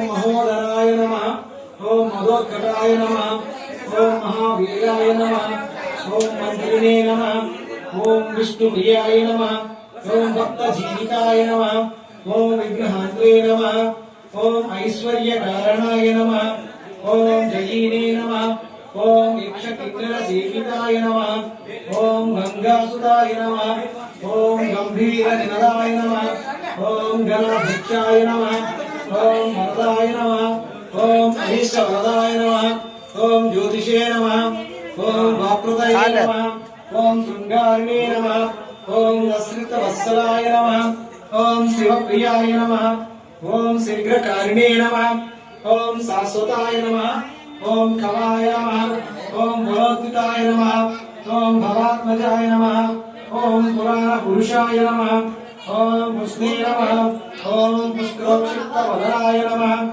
महोदराय नमः। ओम मदोत्कटाय नमः। ओम महावीराय नमः। ओम मंत्रिणे नमः। ओम विष्णुप्रियाय नमः। ओम भक्तजीविताय नमः। ओम विघ्नहान्त्रे नमः। ओम ऐश्वर्यकारणाय नमः। ओम जयिने नमः। ओम यक्षकिन्नरसेविताय नमः। ओम गंगासुताय नमः। ओम गंभीरनिनदाय नमः। ओम गणाध्यक्षाय नमः। ओम वरदाय नमः। ओम अभीष्टवरदाय नमः। ओम ज्योतिषे नमः। ओम वाक्कृतये नमः। ओम शृंगारिणे नमः। ओम वत्सलाय नमः। ओम शिवप्रियाय नमः। ओम शीघ्रकारिणे नमः। ओम शाश्वताय नमः। ओम खवाय नमः। ओम बलोत्थिताय नमः। ओम भवात्मजाय नमः। ओम पुराणपुरुषाय नमः। ओम पुष्णे नमः। ओम पुष्करोक्षिप्तवदनाय नमः।